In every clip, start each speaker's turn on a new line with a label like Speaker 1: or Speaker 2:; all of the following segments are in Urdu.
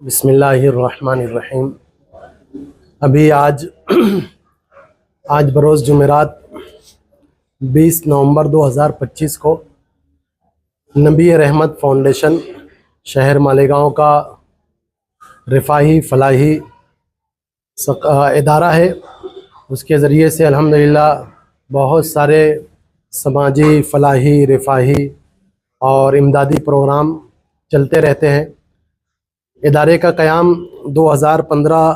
Speaker 1: بسم اللہ الرحمن الرحیم۔ ابھی آج بروز جمعرات 20 نومبر 2025 کو نبی رحمت فاؤنڈیشن شہر مالیگاؤں کا رفاہی فلاحی ادارہ ہے، اس کے ذریعے سے الحمدللہ بہت سارے سماجی فلاحی رفاہی اور امدادی پروگرام چلتے رہتے ہیں۔ ادارے کا قیام 2015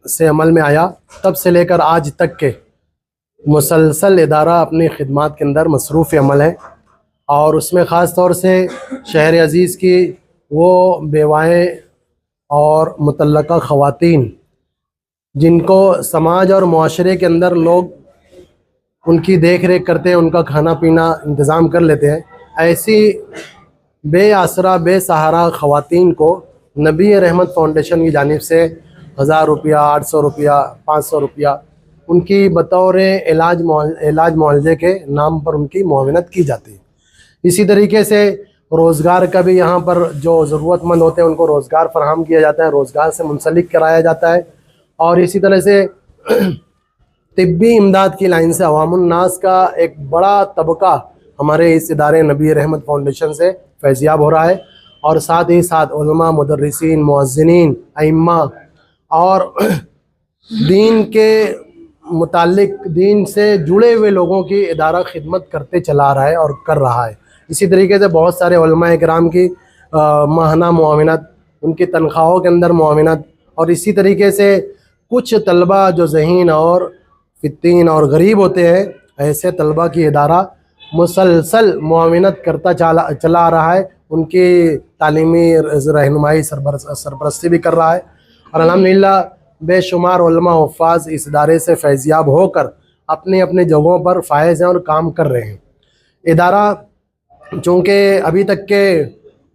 Speaker 1: سے عمل میں آیا، تب سے لے کر آج تک کے مسلسل ادارہ اپنی خدمات کے اندر مصروف عمل ہے، اور اس میں خاص طور سے شہر عزیز کی وہ بیوائیں اور مطلقہ خواتین جن کو سماج اور معاشرے کے اندر لوگ ان کی دیکھ ریکھ کرتے ہیں، ان کا کھانا پینا انتظام کر لیتے ہیں، ایسی بے آسرا بے سہارا خواتین کو نبی رحمت فاؤنڈیشن کی جانب سے 1000 روپیہ 800 روپیہ 500 روپیہ ان کی بطور علاج معالجے کے نام پر ان کی معاونت کی جاتی ہے۔ اسی طریقے سے روزگار کا بھی یہاں پر جو ضرورت مند ہوتے ہیں ان کو روزگار فراہم کیا جاتا ہے، روزگار سے منسلک کرایا جاتا ہے، اور اسی طرح سے طبی امداد کی لائن سے عوام الناس کا ایک بڑا طبقہ ہمارے اس ادارے نبی رحمت فاؤنڈیشن سے فیضیاب ہو رہا ہے، اور ساتھ ہی ساتھ علماء، مدرسین، مؤذنین، ائمہ اور دین کے متعلق دین سے جڑے ہوئے لوگوں کی ادارہ خدمت کرتے چلا رہا ہے اور کر رہا ہے۔ اسی طریقے سے بہت سارے علماء کرام کی ماہانہ معاونت، ان کی تنخواہوں کے اندر معاونت، اور اسی طریقے سے کچھ طلبہ جو ذہین اور فتین اور غریب ہوتے ہیں، ایسے طلبہ کی ادارہ مسلسل معاونت کرتا چلا رہا ہے، ان کی تعلیمی رہنمائی سرپرستی بھی کر رہا ہے، اور الحمدللہ بے شمار علماء حفاظ اس ادارے سے فیضیاب ہو کر اپنی اپنی جگہوں پر فائز ہیں اور کام کر رہے ہیں۔ ادارہ چونکہ ابھی تک کے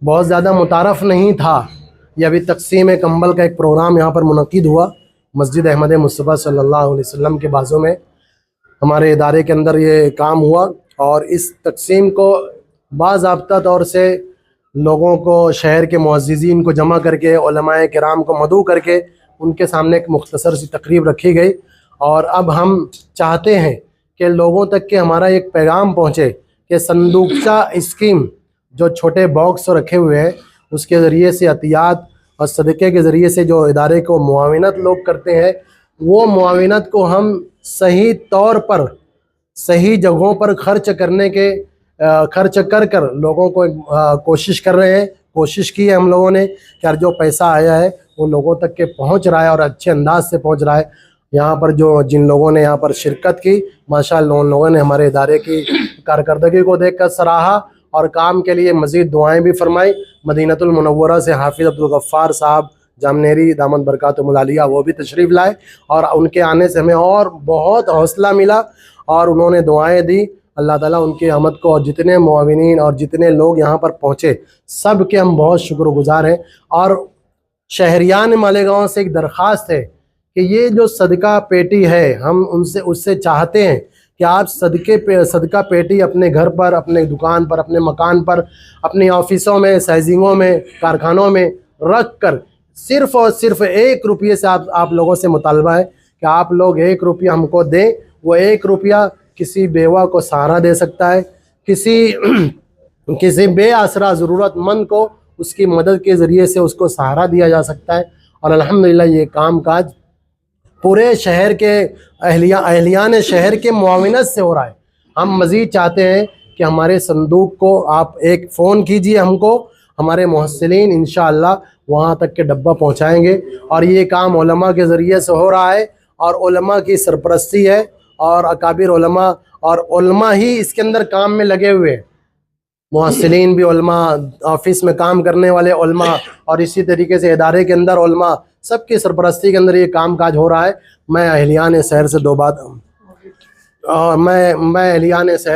Speaker 1: بہت زیادہ متعارف نہیں تھا، یہ ابھی تقسیم کمبل کا ایک پروگرام یہاں پر منعقد ہوا مسجد احمد مصطفیٰ صلی اللہ علیہ وسلم کے بازوں میں، ہمارے ادارے کے اندر یہ کام ہوا، اور اس تقسیم کو باضابطہ طور سے لوگوں کو، شہر کے معززین کو جمع کر کے، علماء کرام کو مدعو کر کے ان کے سامنے ایک مختصر سی تقریب رکھی گئی، اور اب ہم چاہتے ہیں کہ لوگوں تک کہ ہمارا ایک پیغام پہنچے کہ صندوقچہ اسکیم جو چھوٹے باکس رکھے ہوئے ہیں، اس کے ذریعے سے عطیات اور صدقے کے ذریعے سے جو ادارے کو معاونت لوگ کرتے ہیں، وہ معاونت کو ہم صحیح طور پر صحیح جگہوں پر خرچ کر لوگوں کو کوشش کر رہے ہیں۔ کوشش کی ہے ہم لوگوں نے کہ جو پیسہ آیا ہے وہ لوگوں تک کے پہنچ رہا ہے، اور اچھے انداز سے پہنچ رہا ہے۔ یہاں پر جن لوگوں نے یہاں پر شرکت کی، ماشاءاللہ ان لوگوں نے ہمارے ادارے کی کارکردگی کو دیکھ کر سراہا، اور کام کے لیے مزید دعائیں بھی فرمائی۔ مدینہ المنورہ سے حافظ عبدالغفار صاحب جامنیری دامت برکاتہم العالیہ وہ بھی تشریف لائے، اور ان کے آنے سے ہمیں اور بہت حوصلہ ملا، اور انہوں نے دعائیں دی۔ اللہ تعالیٰ ان کی آمد کو، اور جتنے معاونین اور جتنے لوگ یہاں پر پہنچے سب کے ہم بہت شکر گزار ہیں۔ اور شہریان مالیگاؤں سے ایک درخواست ہے کہ یہ جو صدقہ پیٹی ہے، ہم اس سے چاہتے ہیں کہ آپ صدقہ پیٹی اپنے گھر پر، اپنے دکان پر، اپنے مکان پر، اپنی آفسوں میں، سائزنگوں میں، کارخانوں میں رکھ کر صرف اور صرف 1 روپیے سے آپ لوگوں سے مطالبہ ہے کہ آپ لوگ 1 روپیہ ہم کو دیں۔ وہ 1 روپیہ کسی بیوہ کو سہارا دے سکتا ہے، کسی بے آسرا ضرورت مند کو اس کی مدد کے ذریعے سے اس کو سہارا دیا جا سکتا ہے، اور الحمدللہ یہ کام کاج پورے شہر کے اہلیان شہر کے معاونت سے ہو رہا ہے۔ ہم مزید چاہتے ہیں کہ ہمارے صندوق کو آپ ایک فون کیجئے، ہم کو ہمارے محسنین انشاءاللہ وہاں تک کے ڈبہ پہنچائیں گے، اور یہ کام علماء کے ذریعے سے ہو رہا ہے، اور علماء کی سرپرستی ہے، اور اکابر علماء اور علماء ہی اس کے اندر کام میں لگے ہوئے ہیں، محسنین بھی علماء، آفس میں کام کرنے والے علماء، اور اسی طریقے سے ادارے کے اندر علماء، سب کی سرپرستی کے اندر یہ کام کاج ہو رہا ہے۔ میں اہلیان شہر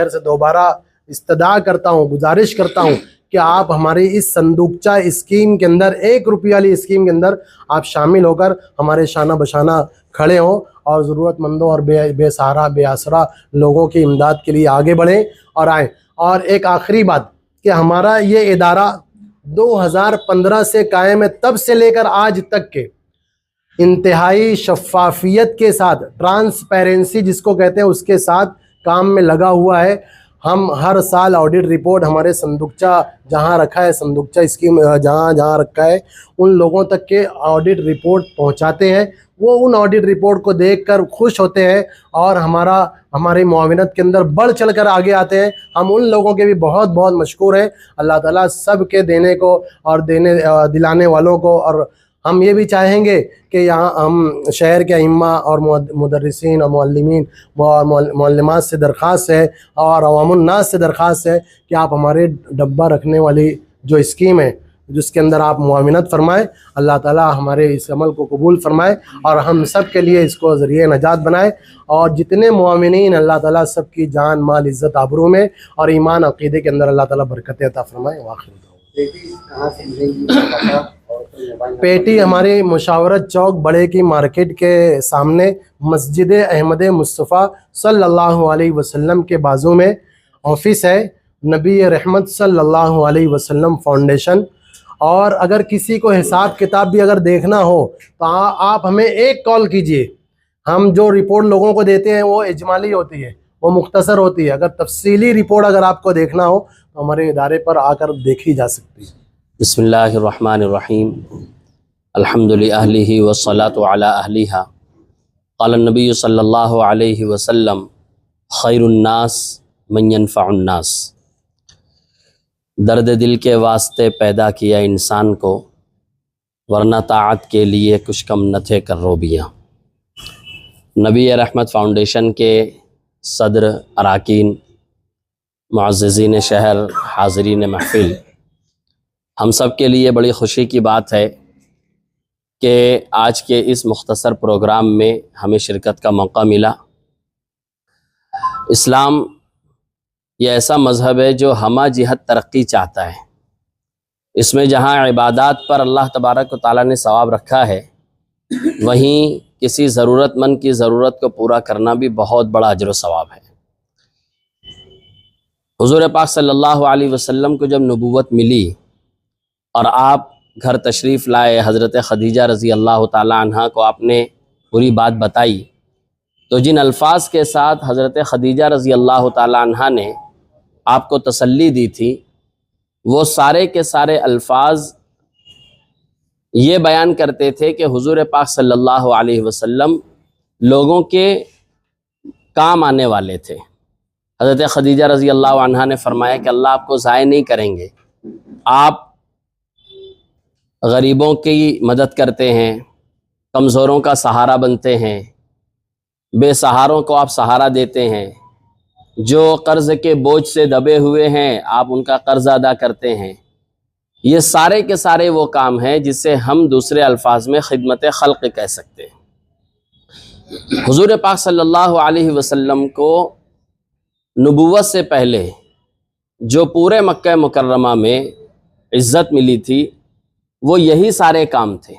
Speaker 1: سے دوبارہ استدعا کرتا ہوں، گزارش کرتا ہوں کہ آپ ہماری اس صندوقچہ اسکیم کے اندر، 1 روپیہ والی اسکیم کے اندر آپ شامل ہو کر ہمارے شانہ بشانہ کھڑے ہوں، اور ضرورت مندوں اور بے سہارا بے آسرا لوگوں کی امداد کے لیے آگے بڑھیں اور آئیں۔ اور ایک آخری بات کہ ہمارا یہ ادارہ 2015 سے قائم ہے، تب سے لے کر آج تک کے انتہائی شفافیت کے ساتھ، ٹرانسپیرنسی جس کو کہتے ہیں، اس کے ساتھ کام میں لگا ہوا ہے۔ ہم ہر سال آڈٹ رپورٹ ہمارے صندوقچہ جہاں رکھا ہے، صندوقچہ اسکیم جہاں رکھا ہے، ان لوگوں تک کے آڈٹ رپورٹ پہنچاتے ہیں۔ وہ ان آڈٹ رپورٹ کو دیکھ کر خوش ہوتے ہیں اور ہماری معاونت کے اندر بڑھ چڑھ کر آگے آتے ہیں۔ ہم ان لوگوں کے بھی بہت بہت مشکور ہیں۔ اللہ تعالیٰ سب کے دینے کو اور دلانے والوں کو، اور ہم یہ بھی چاہیں گے کہ یہاں ہم شہر کے ائمہ اور مدرسین اور معلمین اور معلمات سے درخواست ہے اور عوام الناس سے درخواست ہے کہ آپ ہمارے ڈبہ رکھنے والی جو اسکیم ہے، جس کے اندر آپ معاونت فرمائیں، اللہ تعالیٰ ہمارے اس عمل کو قبول فرمائے اور ہم سب کے لیے اس کو ذریعہ نجات بنائے، اور جتنے معاونین اللہ تعالیٰ سب کی جان مال عزت آبرو میں اور ایمان عقیدے کے اندر اللہ تعالیٰ برکت عطا فرمائے۔ پیٹی ہماری مشاورت چوک بڑے کی مارکیٹ کے سامنے مسجد احمد مصطفیٰ صلی اللہ علیہ وسلم کے بازو میں آفس ہے، نبی رحمت صلی اللہ علیہ وسلم فاؤنڈیشن۔ اور اگر کسی کو حساب کتاب بھی اگر دیکھنا ہو تو آپ ہمیں ایک کال کیجئے۔ ہم جو رپورٹ لوگوں کو دیتے ہیں وہ اجمالی ہوتی ہے، وہ مختصر ہوتی ہے۔ اگر تفصیلی رپورٹ اگر آپ کو دیکھنا ہو تو ہمارے ادارے پر آ کر دیکھی جا سکتی ہے۔
Speaker 2: بسم اللہ الرحمن الرحیم، الحمد للہ والصلاة علی اہلہا، قال النبی صلی اللہ علیہ وسلم خیر الناس من ینفع الناس۔ درد دل کے واسطے پیدا کیا انسان کو، ورنہ طاعت کے لیے کچھ کم نہ تھے کروبیاں۔ نبی رحمت فاؤنڈیشن کے صدر، اراکین، معززین شہر، حاضرین محفل، ہم سب کے لیے بڑی خوشی کی بات ہے کہ آج کے اس مختصر پروگرام میں ہمیں شرکت کا موقع ملا۔ اسلام یہ ایسا مذہب ہے جو ہمہ جہت ترقی چاہتا ہے۔ اس میں جہاں عبادات پر اللہ تبارک و تعالیٰ نے ثواب رکھا ہے، وہیں کسی ضرورت مند کی ضرورت کو پورا کرنا بھی بہت بڑا اجر و ثواب ہے۔ حضور پاک صلی اللہ علیہ وسلم کو جب نبوت ملی اور آپ گھر تشریف لائے، حضرت خدیجہ رضی اللہ تعالیٰ عنہ کو آپ نے پوری بات بتائی، تو جن الفاظ کے ساتھ حضرت خدیجہ رضی اللہ تعالیٰ عنہ نے آپ کو تسلی دی تھی، وہ سارے کے سارے الفاظ یہ بیان کرتے تھے کہ حضور پاک صلی اللہ علیہ وسلم لوگوں کے کام آنے والے تھے۔ حضرت خدیجہ رضی اللہ عنہ نے فرمایا کہ اللہ آپ کو ضائع نہیں کریں گے، آپ غریبوں کی مدد کرتے ہیں، کمزوروں کا سہارا بنتے ہیں، بے سہاروں کو آپ سہارا دیتے ہیں، جو قرض کے بوجھ سے دبے ہوئے ہیں آپ ان کا قرض ادا کرتے ہیں۔ یہ سارے کے سارے وہ کام ہیں جسے ہم دوسرے الفاظ میں خدمت خلق کہہ سکتے ہیں۔ حضور پاک صلی اللہ علیہ وسلم کو نبوت سے پہلے جو پورے مکہ مکرمہ میں عزت ملی تھی وہ یہی سارے کام تھے،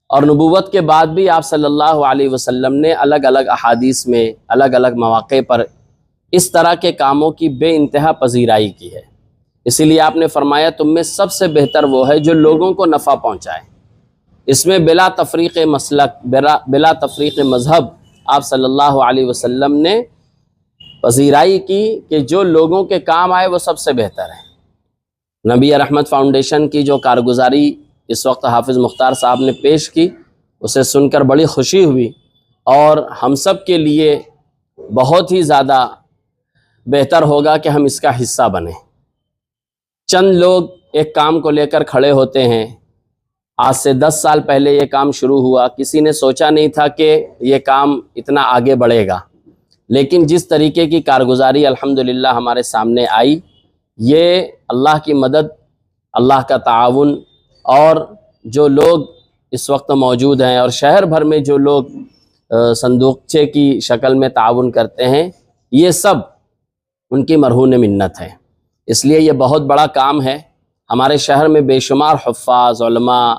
Speaker 2: اور نبوت کے بعد بھی آپ صلی اللہ علیہ وسلم نے الگ الگ احادیث میں الگ الگ مواقع پر اس طرح کے کاموں کی بے انتہا پذیرائی کی ہے۔ اسی لیے آپ نے فرمایا تم میں سب سے بہتر وہ ہے جو لوگوں کو نفع پہنچائے۔ اس میں بلا تفریق مسلک، بلا تفریق مذہب آپ صلی اللہ علیہ وسلم نے پذیرائی کی کہ جو لوگوں کے کام آئے وہ سب سے بہتر ہے۔ نبی رحمت فاؤنڈیشن کی جو کارگزاری اس وقت حافظ مختار صاحب نے پیش کی، اسے سن کر بڑی خوشی ہوئی، اور ہم سب کے لیے بہت ہی زیادہ بہتر ہوگا کہ ہم اس کا حصہ بنیں۔ چند لوگ ایک کام کو لے کر کھڑے ہوتے ہیں۔ آج سے 10 سال پہلے یہ کام شروع ہوا، کسی نے سوچا نہیں تھا کہ یہ کام اتنا آگے بڑھے گا، لیکن جس طریقے کی کارگزاری الحمدللہ ہمارے سامنے آئی، یہ اللہ کی مدد، اللہ کا تعاون، اور جو لوگ اس وقت موجود ہیں اور شہر بھر میں جو لوگ صندوقچے کی شکل میں تعاون کرتے ہیں، یہ سب ان کی مرہون منت ہے۔ اس لیے یہ بہت بڑا کام ہے۔ ہمارے شہر میں بے شمار حفاظ، علماء،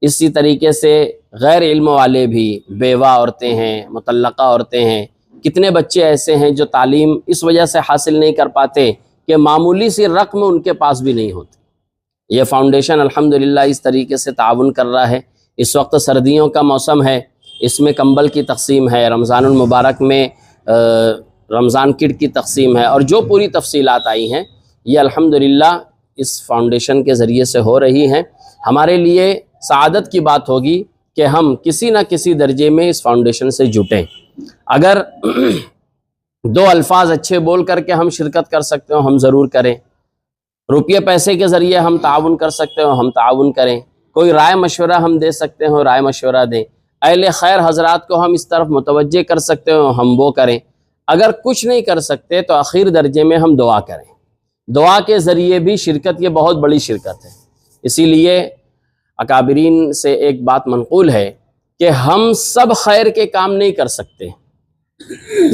Speaker 2: اسی طریقے سے غیر علم والے بھی، بیوہ عورتیں ہیں، مطلقہ عورتیں ہیں، کتنے بچے ایسے ہیں جو تعلیم اس وجہ سے حاصل نہیں کر پاتے کہ معمولی سی رقم ان کے پاس بھی نہیں ہوتی۔ یہ فاؤنڈیشن الحمدللہ اس طریقے سے تعاون کر رہا ہے. اس وقت سردیوں کا موسم ہے، اس میں کمبل کی تقسیم ہے، رمضان المبارک میں رمضان کٹ کی تقسیم ہے، اور جو پوری تفصیلات آئی ہیں یہ الحمدللہ اس فاؤنڈیشن کے ذریعے سے ہو رہی ہیں. ہمارے لیے سعادت کی بات ہوگی کہ ہم کسی نہ کسی درجے میں اس فاؤنڈیشن سے جٹیں. اگر دو الفاظ اچھے بول کر کے ہم شرکت کر سکتے ہوں ہم ضرور کریں، روپیے پیسے کے ذریعے ہم تعاون کر سکتے ہوں ہم تعاون کریں، کوئی رائے مشورہ ہم دے سکتے ہوں رائے مشورہ دیں، اہل خیر حضرات کو ہم اس طرف متوجہ کر سکتے ہوں ہم وہ کریں. اگر کچھ نہیں کر سکتے تو آخر درجے میں ہم دعا کریں. دعا کے ذریعے بھی شرکت یہ بہت بڑی شرکت ہے. اسی لیے اکابرین سے ایک بات منقول ہے کہ ہم سب خیر کے کام نہیں کر سکتے.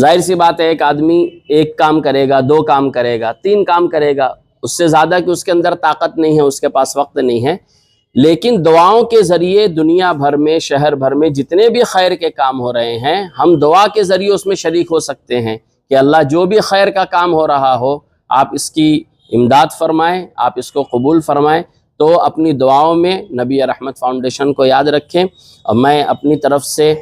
Speaker 2: ظاہر سی بات ہے ایک آدمی ایک کام کرے گا، دو کام کرے گا، تین کام کرے گا، اس سے زیادہ کہ اس کے اندر طاقت نہیں ہے، اس کے پاس وقت نہیں ہے. لیکن دعاؤں کے ذریعے دنیا بھر میں شہر بھر میں جتنے بھی خیر کے کام ہو رہے ہیں ہم دعا کے ذریعے اس میں شریک ہو سکتے ہیں کہ اللہ جو بھی خیر کا کام ہو رہا ہو آپ اس کی امداد فرمائیں، آپ اس کو قبول فرمائیں. تو اپنی دعاؤں میں نبی رحمت فاؤنڈیشن کو یاد رکھیں. اور میں اپنی طرف سے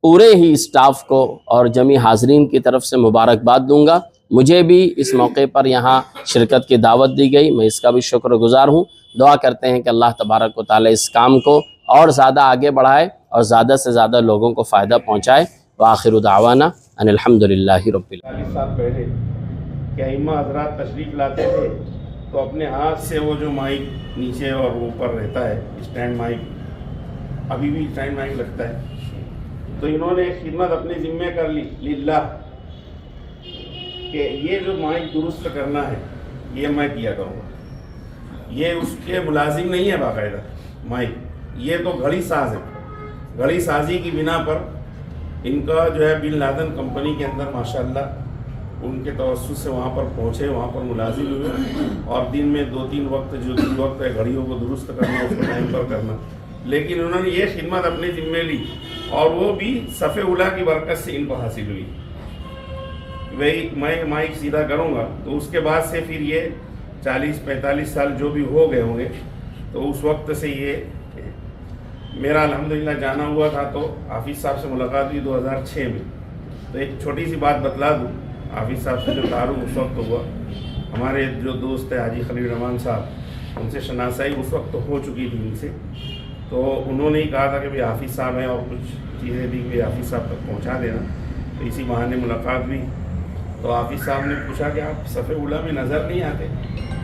Speaker 2: پورے ہی اسٹاف کو اور جمیع حاضرین کی طرف سے مبارکباد دوں گا. مجھے بھی اس موقع پر یہاں شرکت کی دعوت دی گئی، میں اس کا بھی شکر گزار ہوں. دعا کرتے ہیں کہ اللہ تبارک و تعالی اس کام کو اور زیادہ آگے بڑھائے اور زیادہ سے زیادہ لوگوں کو فائدہ پہنچائے. وآخر دعوانا ان الحمدللہ رب العالمین.
Speaker 3: 40 سال پہلے کہ ائمہ حضرات تشریف لاتے تھے تو اپنے ہاتھ سے وہ جو مائک نیچے اور اوپر رہتا ہے اسٹینڈ مائک، ابھی بھی اسٹینڈ مائک لگتا ہے، تو انہوں نے ایک خدمت اپنے ذمے کر لی للہ کہ یہ جو مائک درست کرنا ہے یہ میں کیا کروں گا. یہ اس کے ملازم نہیں ہے باقاعدہ مائک، یہ تو گھڑی ساز ہے. گھڑی سازی کی بنا پر ان کا جو ہے بن لادن کمپنی کے اندر ماشاءاللہ ان کے توسط سے وہاں پر پہنچے، وہاں پر ملازم ہوئے، اور دن میں 2-3 وقت جو 2 وقت ہے گھڑیوں کو درست کرنا، اس کو ٹائم پر کرنا. لیکن انہوں نے یہ خدمت اپنے ذمے لی اور وہ بھی صف اولیٰ کی برکت سے ان کو حاصل ہوئی. وہی میں مائک سیدھا کروں گا تو اس کے بعد سے پھر یہ 40-45 سال جو بھی ہو گئے ہوں گے تو اس وقت سے یہ میرا الحمدللہ جانا ہوا تھا. تو حافظ صاحب سے ملاقات ہوئی 2006 میں. تو ایک چھوٹی سی بات بتلا دوں، حافظ صاحب سے جو تعارف اس وقت ہوا، ہمارے جو دوست ہیں حاجی خلیل رحمان صاحب، ان سے شناسائی اس وقت ہو چکی تھی ان سے. تو انہوں نے ہی کہا تھا کہ بھئی حافظ صاحب ہیں اور کچھ چیزیں بھی کہ حافظ صاحب تک پہنچا دینا. تو اسی بہانے ملاقات ہوئی. تو حافظ صاحب نے پوچھا کہ آپ صف اولیٰ میں نظر نہیں آتے،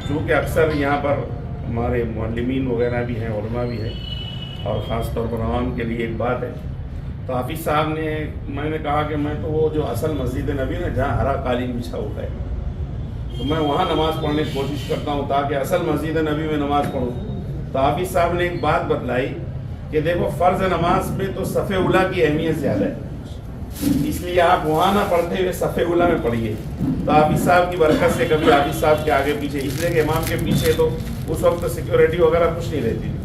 Speaker 3: چونکہ اکثر یہاں پر ہمارے معلمین وغیرہ بھی ہیں، علماء بھی ہیں، اور خاص طور پر عوام کے لیے ایک بات ہے. تو حافظ صاحب نے، میں نے کہا کہ میں تو وہ جو اصل مسجد نبی ہے جہاں ہرا قالین بچھا ہوا ہے تو میں وہاں نماز پڑھنے کی کوشش کرتا ہوں تاکہ اصل مسجد نبی میں نماز پڑھوں. تو حافظ صاحب نے ایک بات بتلائی کہ دیکھو فرض نماز میں تو صف اولیٰ کی اہمیت زیادہ ہے، اس لیے آپ وہاں نہ پڑھتے ہوئے صف اولیٰ میں پڑھیے. تو حافظ صاحب کی برکت سے کبھی حافظ صاحب کے آگے پیچھے، اس لیے کہ امام کے پیچھے تو اس وقت سیکیورٹی وغیرہ کچھ نہیں رہتی تھی،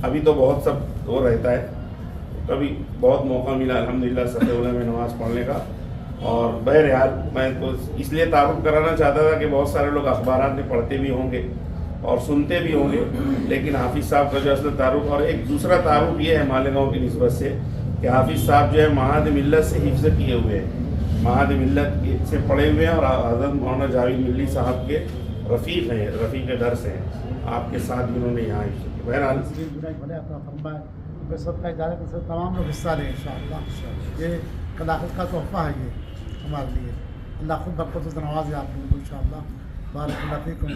Speaker 3: ابھی تو بہت سب وہ رہتا ہے. کبھی بہت موقع ملا الحمدللہ صف اولیٰ میں نماز پڑھنے کا. اور بہرحال میں تو اس لیے تعارف کرانا چاہتا تھا کہ بہت سارے لوگ اخبارات میں پڑھتے بھی ہوں گے اور سنتے بھی ہوں گے، لیکن حافظ صاحب کا جو اصل تعارف، اور ایک دوسرا تعارف یہ ہے مالیگاؤں کی نسبت سے کہ حافظ صاحب جو ہے معہد ملت سے حفظ کیے ہوئے ہیں، معہد ملت سے پڑھے ہوئے ہیں، اور حضرت مولانا جاوید ملی صاحب کے رفیق ہیں، رفیق درس ہیں. آپ کے ساتھ بھی انہوں نے یہاں حفظ کیا. بہرحال
Speaker 4: سب کا اجازت ہے، تمام لوگ حصہ لیں انشاءاللہ. یہ خلافت کا تحفہ ہے یہ ہمارے لیے. اللہ خود برکت سے نوازے آپ لوگوں کو انشاءاللہ. بارک اللہ فیکم.